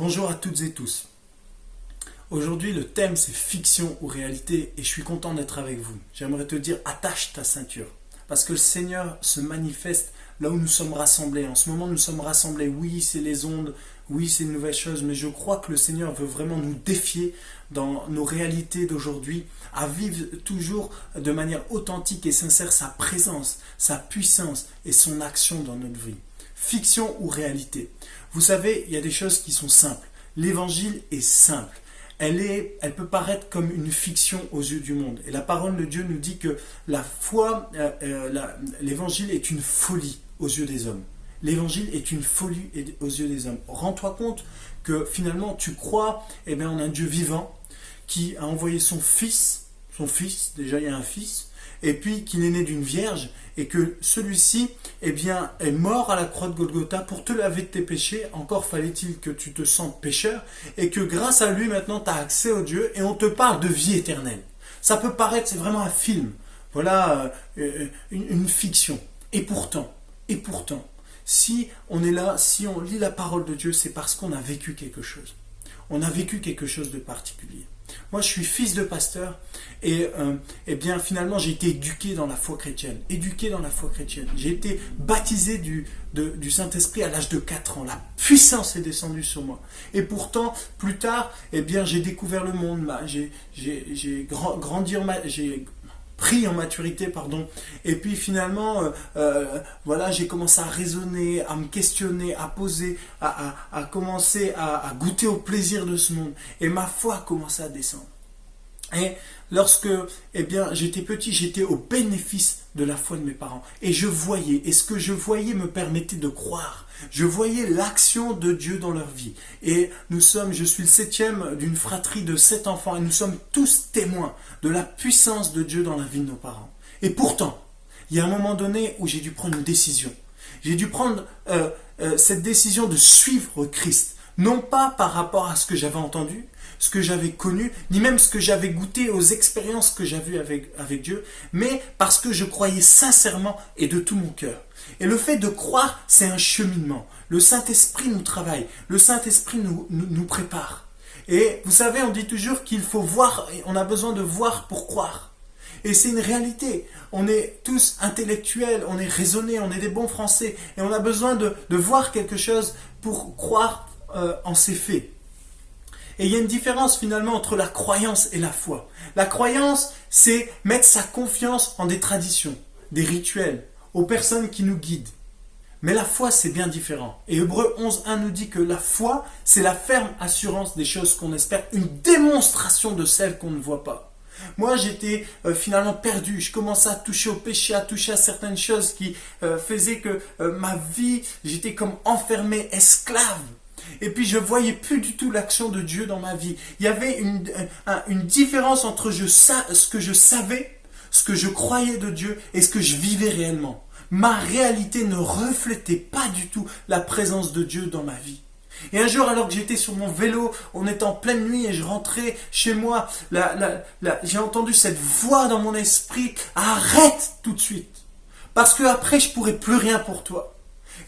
Bonjour à toutes et tous. Aujourd'hui, le thème c'est fiction ou réalité et je suis content d'être avec vous. J'aimerais te dire attache ta ceinture parce que le Seigneur se manifeste là où nous sommes rassemblés. En ce moment, nous sommes rassemblés. Oui, c'est les ondes, oui, c'est une nouvelle chose, mais je crois que le Seigneur veut vraiment nous défier dans nos réalités d'aujourd'hui à vivre toujours de manière authentique et sincère sa présence, sa puissance et son action dans notre vie. Fiction ou réalité. Vous savez, il y a des choses qui sont simples. L'évangile est simple. Elle peut paraître comme une fiction aux yeux du monde. Et la parole de Dieu nous dit que la foi, l'évangile est une folie aux yeux des hommes. L'évangile est une folie aux yeux des hommes. Rends-toi compte que finalement tu crois en un Dieu vivant qui a envoyé son fils, déjà il y a un fils, et puis qu'il est né d'une vierge, et que celui-ci est mort à la croix de Golgotha pour te laver de tes péchés, encore fallait-il que tu te sentes pécheur, et que grâce à lui maintenant tu as accès au Dieu, et on te parle de vie éternelle. Ça peut paraître, c'est vraiment un film, voilà, une fiction. Et pourtant, si on est là, si on lit la parole de Dieu, c'est parce qu'on a vécu quelque chose. On a vécu quelque chose de particulier. Moi, je suis fils de pasteur et finalement, j'ai été éduqué dans la foi chrétienne. J'ai été baptisé du Saint-Esprit à l'âge de 4 ans. La puissance est descendue sur moi. Et pourtant, plus tard, j'ai découvert le monde. J'ai pris en maturité, et puis finalement, j'ai commencé à raisonner, à me questionner, à poser, à commencer à goûter au plaisir de ce monde, et ma foi a commencé à descendre. Et lorsque j'étais petit, j'étais au bénéfice de la foi de mes parents, et ce que je voyais me permettait de croire. Je voyais l'action de Dieu dans leur vie. Et je suis le 7e d'une fratrie de 7 enfants, et nous sommes tous témoins de la puissance de Dieu dans la vie de nos parents. Et pourtant, il y a un moment donné où j'ai dû prendre une décision. J'ai dû prendre cette décision de suivre Christ. Non pas par rapport à ce que j'avais entendu, ce que j'avais connu, ni même ce que j'avais goûté aux expériences que j'avais avec Dieu, mais parce que je croyais sincèrement et de tout mon cœur. Et le fait de croire, c'est un cheminement. Le Saint-Esprit nous travaille, le Saint-Esprit nous prépare. Et vous savez, on dit toujours qu'il faut voir, on a besoin de voir pour croire. Et c'est une réalité. On est tous intellectuels, on est raisonnés, on est des bons Français, et on a besoin de voir quelque chose pour croire en ses faits. Et il y a une différence finalement entre la croyance et la foi. La croyance, c'est mettre sa confiance en des traditions, des rituels, aux personnes qui nous guident. Mais la foi, c'est bien différent. Et Hébreux 11.1 nous dit que la foi, c'est la ferme assurance des choses qu'on espère, une démonstration de celles qu'on ne voit pas. Moi, j'étais finalement perdu. Je commençais à toucher au péché, à toucher à certaines choses qui faisaient que ma vie, j'étais comme enfermé, esclave. Et puis je ne voyais plus du tout l'action de Dieu dans ma vie. Il y avait une différence entre ce que je savais, ce que je croyais de Dieu et ce que je vivais réellement. Ma réalité ne reflétait pas du tout la présence de Dieu dans ma vie. Et un jour, alors que j'étais sur mon vélo, on était en pleine nuit et je rentrais chez moi, j'ai entendu cette voix dans mon esprit: arrête tout de suite, parce que après je pourrai plus rien pour toi.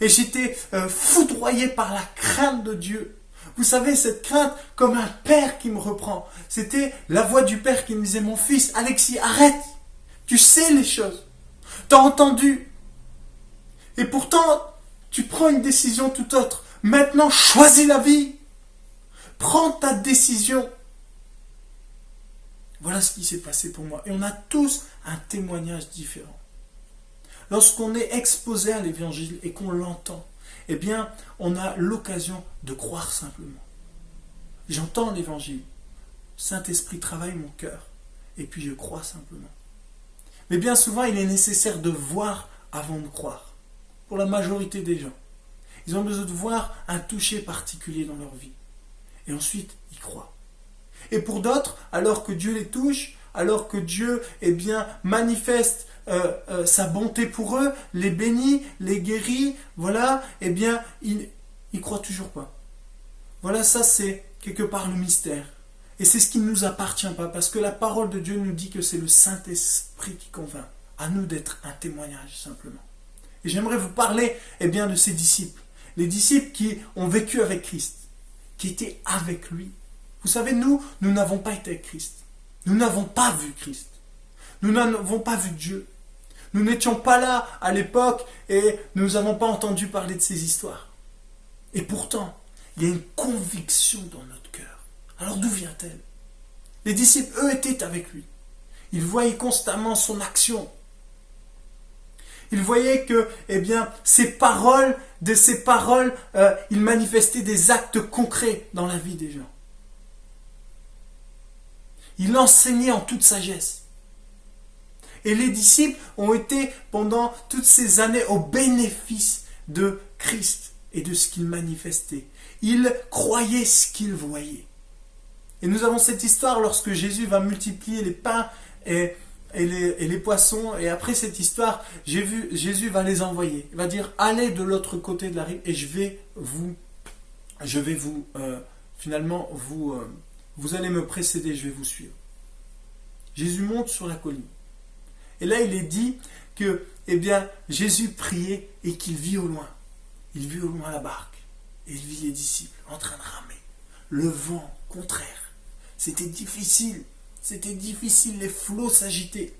Et j'étais foudroyé par la crainte de Dieu. Vous savez, cette crainte comme un père qui me reprend. C'était la voix du père qui me disait: mon fils, Alexis, arrête. Tu sais les choses. Tu as entendu. Et pourtant, tu prends une décision tout autre. Maintenant, choisis la vie. Prends ta décision. Voilà ce qui s'est passé pour moi. Et on a tous un témoignage différent. Lorsqu'on est exposé à l'évangile et qu'on l'entend, on a l'occasion de croire simplement. J'entends l'évangile. Saint-Esprit travaille mon cœur. Et puis je crois simplement. Mais bien souvent, il est nécessaire de voir avant de croire. Pour la majorité des gens. Ils ont besoin de voir un toucher particulier dans leur vie. Et ensuite, ils croient. Et pour d'autres, alors que Dieu les touche, alors que Dieu manifeste sa bonté pour eux, les bénit, les guérit, ils croient toujours pas. Voilà, ça c'est quelque part le mystère. Et c'est ce qui ne nous appartient pas, parce que la parole de Dieu nous dit que c'est le Saint-Esprit qui convainc. À nous d'être un témoignage simplement. Et j'aimerais vous parler de ces disciples. Les disciples qui ont vécu avec Christ, qui était avec lui. Vous savez, nous n'avons pas été avec Christ. Nous n'avons pas vu Christ. Nous n'avons pas vu Dieu. Nous n'étions pas là à l'époque et nous n'avons pas entendu parler de ces histoires. Et pourtant, il y a une conviction dans notre cœur. Alors d'où vient-elle? Les disciples, eux, étaient avec lui. Ils voyaient constamment son action. Ils voyaient que, de ses paroles, il manifestait des actes concrets dans la vie des gens. Il enseignait en toute sagesse. Et les disciples ont été pendant toutes ces années au bénéfice de Christ et de ce qu'il manifestait. Ils croyaient ce qu'ils voyaient. Et nous avons cette histoire lorsque Jésus va multiplier les pains et les poissons. Et après cette histoire, Jésus va les envoyer. Il va dire, allez de l'autre côté de la rive et vous allez me précéder, je vais vous suivre. Jésus monte sur la colline. Et là, il est dit que, Jésus priait et qu'il vit au loin. Il vit au loin la barque. Et il vit les disciples en train de ramer. Le vent contraire. C'était difficile. Les flots s'agitaient.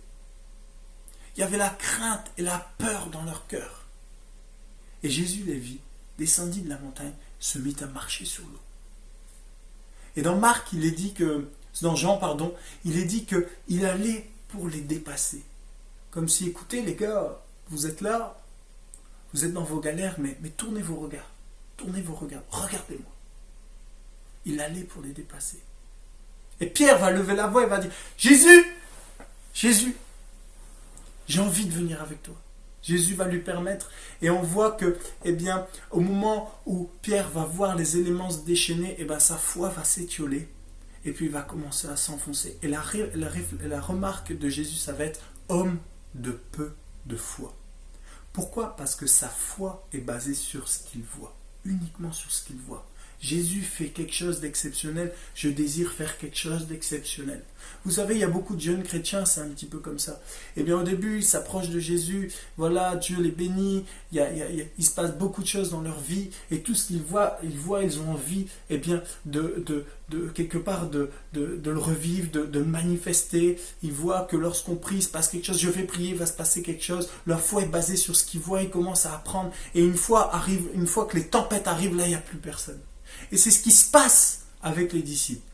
Il y avait la crainte et la peur dans leur cœur. Et Jésus les vit, descendit de la montagne, se mit à marcher sur l'eau. Et dans Jean, il est dit qu'il allait pour les dépasser. Comme si, écoutez les gars, vous êtes là, vous êtes dans vos galères, mais tournez vos regards, regardez-moi. Il allait pour les dépasser. Et Pierre va lever la voix et va dire, Jésus, j'ai envie de venir avec toi. Jésus va lui permettre, et on voit que, au moment où Pierre va voir les éléments se déchaîner, sa foi va s'étioler, et puis il va commencer à s'enfoncer. Et la remarque de Jésus, ça va être homme de peu de foi. Pourquoi? Parce que sa foi est basée sur ce qu'il voit, uniquement sur ce qu'il voit. Jésus fait quelque chose d'exceptionnel, je désire faire quelque chose d'exceptionnel. Vous savez, il y a beaucoup de jeunes chrétiens, c'est un petit peu comme ça. Au début, ils s'approchent de Jésus, voilà, Dieu les bénit, il se passe beaucoup de choses dans leur vie, et tout ce qu'ils voient, ils ont envie, de quelque part, de le revivre, de le manifester. Ils voient que lorsqu'on prie, il se passe quelque chose, je vais prier, il va se passer quelque chose. Leur foi est basée sur ce qu'ils voient, ils commencent à apprendre, et une fois que les tempêtes arrivent, là, il n'y a plus personne. Et c'est ce qui se passe avec les disciples.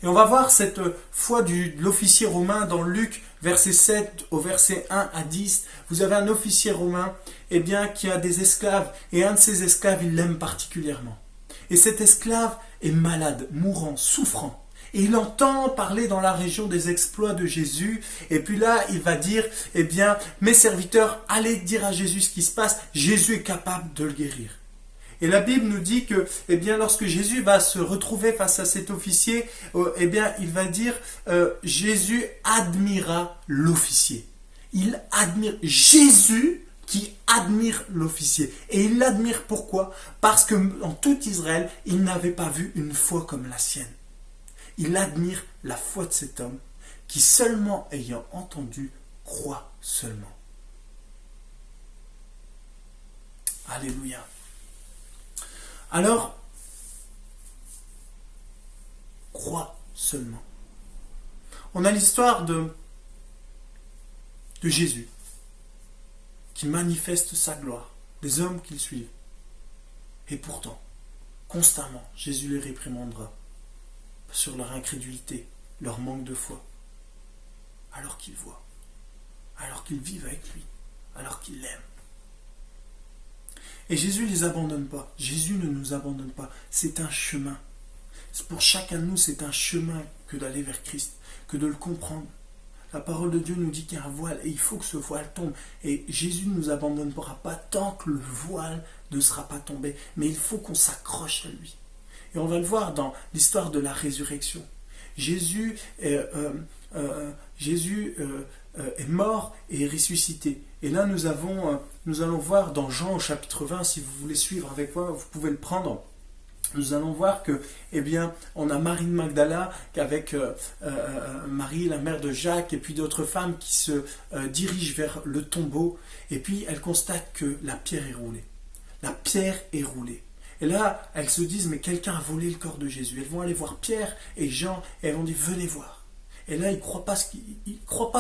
Et on va voir cette foi de l'officier romain dans Luc, verset 7 au verset 1 à 10. Vous avez un officier romain qui a des esclaves, et un de ses esclaves, il l'aime particulièrement. Et cet esclave est malade, mourant, souffrant. Et il entend parler dans la région des exploits de Jésus. Et puis là, il va dire, mes serviteurs, allez dire à Jésus ce qui se passe. Jésus est capable de le guérir. Et la Bible nous dit que, lorsque Jésus va se retrouver face à cet officier, il va dire, Jésus admira l'officier. Il admire Jésus qui admire l'officier. Et il l'admire pourquoi? Parce que dans tout Israël, il n'avait pas vu une foi comme la sienne. Il admire la foi de cet homme qui, seulement ayant entendu, croit seulement. Alléluia. Alors, crois seulement. On a l'histoire de Jésus qui manifeste sa gloire, des hommes qui le suivent. Et pourtant, constamment, Jésus les réprimandera sur leur incrédulité, leur manque de foi, alors qu'ils voient, alors qu'ils vivent avec lui, alors qu'ils l'aiment. Et Jésus ne les abandonne pas. Jésus ne nous abandonne pas. C'est un chemin. Pour chacun de nous, c'est un chemin que d'aller vers Christ, que de le comprendre. La parole de Dieu nous dit qu'il y a un voile et il faut que ce voile tombe. Et Jésus ne nous abandonnera pas tant que le voile ne sera pas tombé. Mais il faut qu'on s'accroche à lui. Et on va le voir dans l'histoire de la résurrection. Jésus est mort et est ressuscité. Et là, nous allons voir dans Jean au chapitre 20, si vous voulez suivre avec moi, vous pouvez le prendre. Nous allons voir que, on a Marie de Magdala avec Marie, la mère de Jacques, et puis d'autres femmes qui se dirigent vers le tombeau. Et puis, elles constatent que la pierre est roulée. La pierre est roulée. Et là, elles se disent, mais quelqu'un a volé le corps de Jésus. Elles vont aller voir Pierre et Jean et elles vont dire, venez voir. Et là, ils croient pas,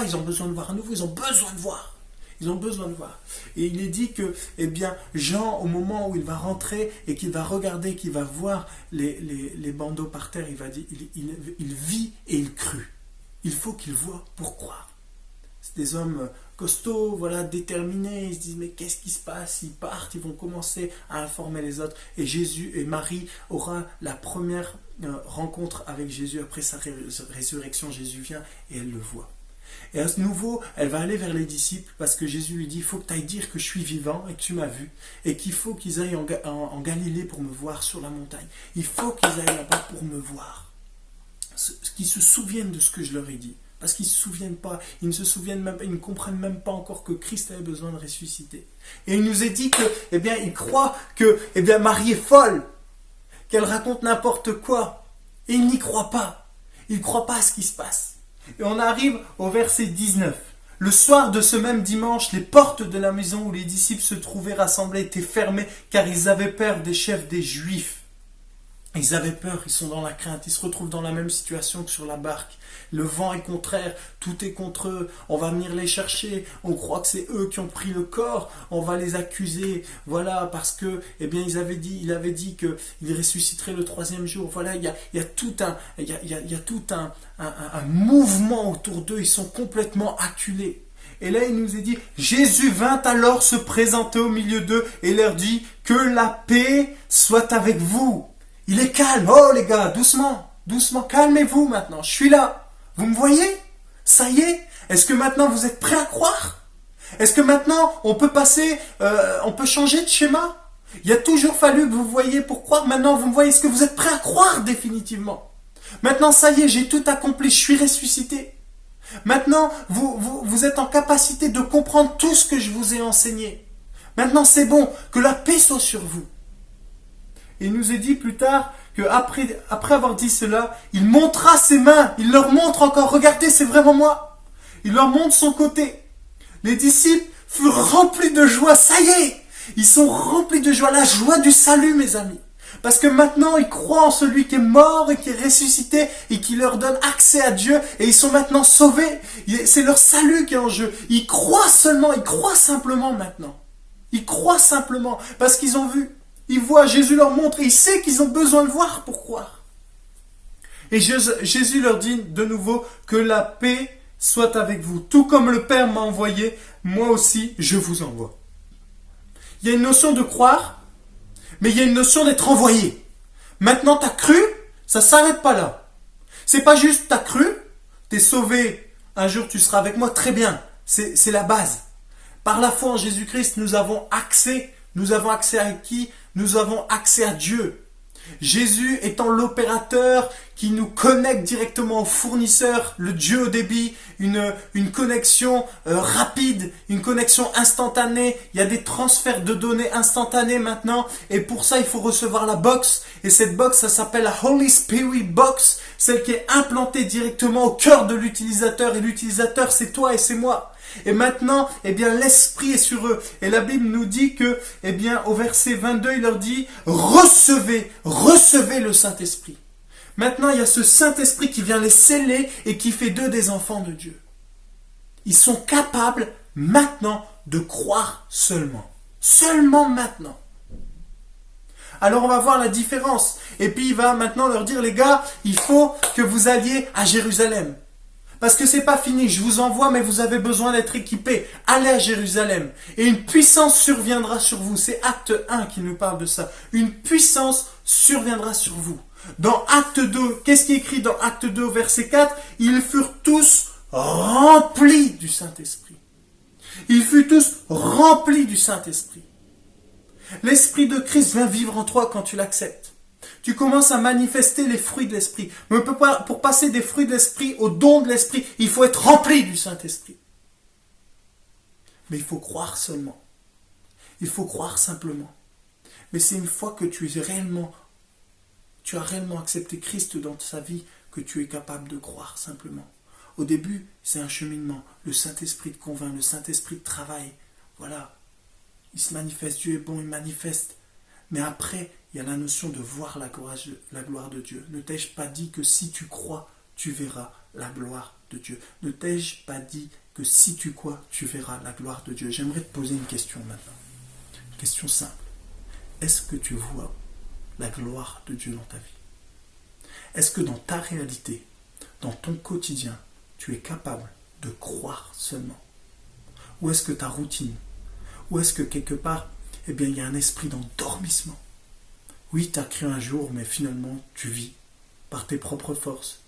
ils ont besoin de voir à nouveau, ils ont besoin de voir. Ils ont besoin de voir. Et il est dit que, eh bien, Jean, au moment où il va rentrer et qu'il va regarder, qu'il va voir les bandeaux par terre, il va dire, il vit et il crut. Il faut qu'il voie pour croire. C'est des hommes costauds, voilà, déterminés. Ils se disent, mais qu'est-ce qui se passe? Ils partent, ils vont commencer à informer les autres. Et Jésus et Marie aura la première rencontre avec Jésus après sa résurrection. Jésus vient et elle le voit. Et à ce nouveau, elle va aller vers les disciples parce que Jésus lui dit, il faut que tu ailles dire que je suis vivant et que tu m'as vu. Et qu'il faut qu'ils aillent en Galilée pour me voir sur la montagne. Il faut qu'ils aillent là-bas pour me voir. Qu'ils se souviennent de ce que je leur ai dit. Parce qu'ils ne se souviennent pas, ils ne se souviennent même pas, ils ne comprennent même pas encore que Christ avait besoin de ressusciter. Et il nous est dit que, eh bien, ils croient que, eh bien, Marie est folle, qu'elle raconte n'importe quoi. Et ils n'y croient pas. Ils ne croient pas à ce qui se passe. Et on arrive au verset 19. Le soir de ce même dimanche, les portes de la maison où les disciples se trouvaient rassemblés étaient fermées car ils avaient peur des chefs des Juifs. Ils avaient peur, ils sont dans la crainte, ils se retrouvent dans la même situation que sur la barque. Le vent est contraire, tout est contre eux, on va venir les chercher, on croit que c'est eux qui ont pris le corps, on va les accuser, voilà, parce que, eh bien, il avait dit qu'il ressusciterait le troisième jour. Voilà, il y a tout un mouvement autour d'eux, ils sont complètement acculés. Et là, il nous est dit, Jésus vint alors se présenter au milieu d'eux et leur dit, que la paix soit avec vous. Il est calme. Oh les gars, doucement, doucement, calmez-vous maintenant. Je suis là. Vous me voyez? Ça y est? Est-ce que maintenant vous êtes prêts à croire? Est-ce que maintenant on peut on peut changer de schéma? Il a toujours fallu que vous voyiez pour croire. Maintenant vous me voyez. Est-ce que vous êtes prêts à croire définitivement? Maintenant ça y est, j'ai tout accompli. Je suis ressuscité. Maintenant vous êtes en capacité de comprendre tout ce que je vous ai enseigné. Maintenant c'est bon. Que la paix soit sur vous. Et il nous est dit plus tard qu'après avoir dit cela, il montra ses mains, il leur montre encore, regardez, c'est vraiment moi. Il leur montre son côté. Les disciples furent remplis de joie, ça y est, ils sont remplis de joie, la joie du salut, mes amis. Parce que maintenant, ils croient en celui qui est mort et qui est ressuscité et qui leur donne accès à Dieu et ils sont maintenant sauvés. C'est leur salut qui est en jeu. Ils croient seulement, ils croient simplement maintenant. Ils croient simplement parce qu'ils ont vu. Ils voient, Jésus leur montre, et ils savent qu'ils ont besoin de voir pour croire. Et Jésus leur dit de nouveau que la paix soit avec vous. Tout comme le Père m'a envoyé, moi aussi je vous envoie. Il y a une notion de croire, mais il y a une notion d'être envoyé. Maintenant tu as cru, ça ne s'arrête pas là. C'est pas juste tu as cru, tu es sauvé, un jour tu seras avec moi, très bien, c'est la base. Par la foi en Jésus-Christ, nous avons accès à qui? Nous avons accès à Dieu. Jésus étant l'opérateur qui nous connecte directement au fournisseur, le Dieu au débit, une connexion rapide, une connexion instantanée. Il y a des transferts de données instantanés maintenant. Et pour ça, il faut recevoir la box. Et cette box, ça s'appelle la Holy Spirit Box, celle qui est implantée directement au cœur de l'utilisateur. Et l'utilisateur, c'est toi et c'est moi. Et maintenant, eh bien, l'Esprit est sur eux. Et la Bible nous dit que, eh bien, au verset 22, il leur dit, recevez le Saint-Esprit. Maintenant, il y a ce Saint-Esprit qui vient les sceller et qui fait d'eux des enfants de Dieu. Ils sont capables maintenant de croire seulement. Seulement maintenant. Alors on va voir la différence. Et puis il va maintenant leur dire, les gars, il faut que vous alliez à Jérusalem. Parce que c'est pas fini, je vous envoie, mais vous avez besoin d'être équipés. Allez à Jérusalem. Et une puissance surviendra sur vous. C'est Acte 1 qui nous parle de ça. Une puissance surviendra sur vous. Dans Acte 2, qu'est-ce qui est écrit dans Acte 2, verset 4? Ils furent tous remplis du Saint-Esprit. Ils furent tous remplis du Saint-Esprit. L'Esprit de Christ vient vivre en toi quand tu l'acceptes. Tu commences à manifester les fruits de l'Esprit. Mais pour passer des fruits de l'Esprit au don de l'Esprit, il faut être rempli du Saint-Esprit. Mais il faut croire seulement. Il faut croire simplement. Mais c'est une fois que tu as réellement accepté Christ dans ta vie que tu es capable de croire simplement. Au début, c'est un cheminement. Le Saint-Esprit te convainc, le Saint-Esprit te travaille. Voilà. Il se manifeste, Dieu est bon, il manifeste. Mais après, il y a la notion de voir la gloire de Dieu. Ne t'ai-je pas dit que si tu crois, tu verras la gloire de Dieu? Ne t'ai-je pas dit que si tu crois, tu verras la gloire de Dieu? J'aimerais te poser une question maintenant. Une question simple. Est-ce que tu vois la gloire de Dieu dans ta vie? Est-ce que dans ta réalité, dans ton quotidien, tu es capable de croire seulement? Ou est-ce que ta routine, ou est-ce que quelque part, eh bien, il y a un esprit d'endormissement? Oui, tu as cru un jour, mais finalement, tu vis par tes propres forces,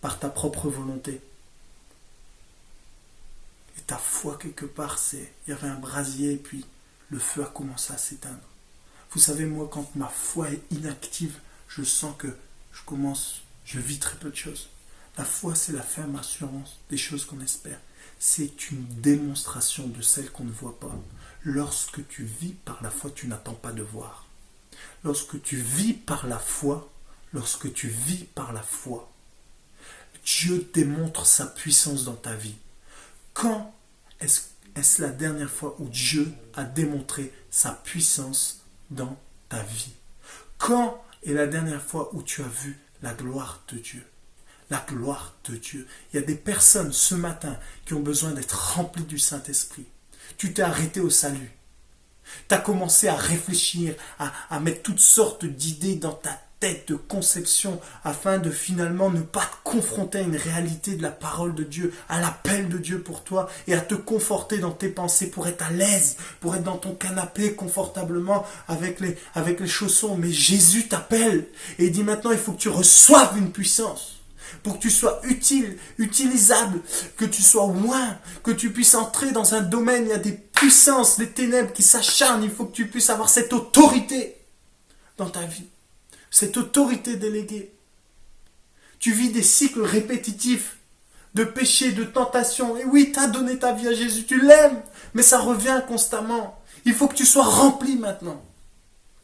par ta propre volonté. Et ta foi, quelque part, il y avait un brasier, et puis le feu a commencé à s'éteindre. Vous savez, moi, quand ma foi est inactive, je sens que je vis très peu de choses. La foi, c'est la ferme assurance des choses qu'on espère. C'est une démonstration de celles qu'on ne voit pas. Lorsque tu vis par la foi, tu n'attends pas de voir. Lorsque tu vis par la foi, Dieu démontre sa puissance dans ta vie. Quand est-ce la dernière fois où Dieu a démontré sa puissance dans ta vie? Quand est la dernière fois où tu as vu la gloire de Dieu? La gloire de Dieu. Il y a des personnes ce matin qui ont besoin d'être remplies du Saint-Esprit. Tu t'es arrêté au salut. Tu as commencé à réfléchir, à mettre toutes sortes d'idées dans ta tête de conception afin de finalement ne pas te confronter à une réalité de la parole de Dieu, à l'appel de Dieu pour toi et à te conforter dans tes pensées pour être à l'aise, pour être dans ton canapé confortablement avec les chaussons. Mais Jésus t'appelle et il dit maintenant il faut que tu reçoives une puissance. Pour que tu sois utilisable, que tu sois loin, que tu puisses entrer dans un domaine, il y a des puissances, des ténèbres qui s'acharnent, il faut que tu puisses avoir cette autorité dans ta vie, cette autorité déléguée. Tu vis des cycles répétitifs de péché, de tentation, et oui, tu as donné ta vie à Jésus, tu l'aimes, mais ça revient constamment. Il faut que tu sois rempli maintenant,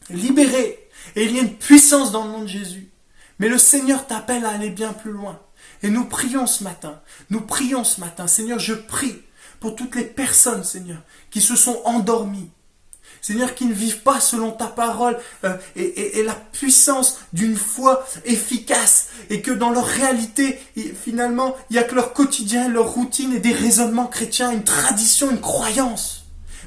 libéré, et il y a une puissance dans le nom de Jésus. Mais le Seigneur t'appelle à aller bien plus loin. Et nous prions ce matin. Seigneur, je prie pour toutes les personnes, Seigneur, qui se sont endormies. Seigneur, qui ne vivent pas selon ta parole et la puissance d'une foi efficace. Et que dans leur réalité, finalement, il n'y a que leur quotidien, leur routine et des raisonnements chrétiens, une tradition, une croyance.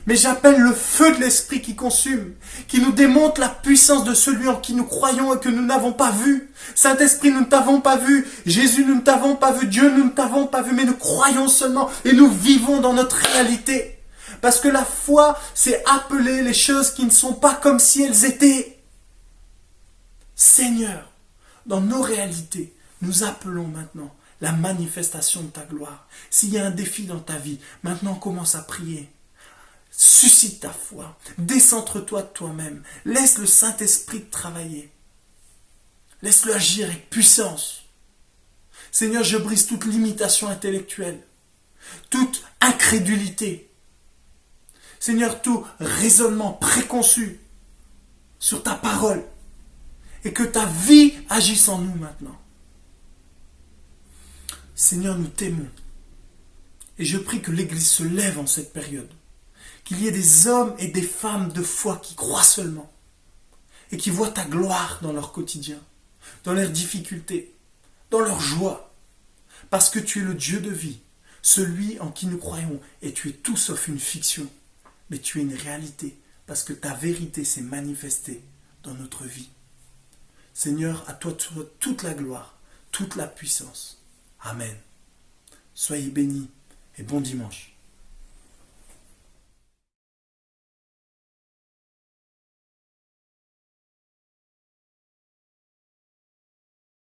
Mais j'appelle le feu de l'Esprit qui consume, qui nous démontre la puissance de celui en qui nous croyons et que nous n'avons pas vu. Saint-Esprit, nous ne t'avons pas vu. Jésus, nous ne t'avons pas vu. Dieu, nous ne t'avons pas vu. Mais nous croyons seulement et nous vivons dans notre réalité. Parce que la foi, c'est appeler les choses qui ne sont pas comme si elles étaient. Seigneur, dans nos réalités, nous appelons maintenant la manifestation de ta gloire. S'il y a un défi dans ta vie, maintenant commence à prier. Suscite ta foi, décentre-toi de toi-même, laisse le Saint-Esprit te travailler, laisse-le agir avec puissance. Seigneur, je brise toute limitation intellectuelle, toute incrédulité, Seigneur, tout raisonnement préconçu sur ta parole, et que ta vie agisse en nous maintenant. Seigneur, nous t'aimons, et je prie que l'Église se lève en cette période. Qu'il y ait des hommes et des femmes de foi qui croient seulement et qui voient ta gloire dans leur quotidien, dans leurs difficultés, dans leur joie. Parce que tu es le Dieu de vie, celui en qui nous croyons, et tu es tout sauf une fiction, mais tu es une réalité, parce que ta vérité s'est manifestée dans notre vie. Seigneur, à toi toute la gloire, toute la puissance. Amen. Soyez bénis et bon dimanche.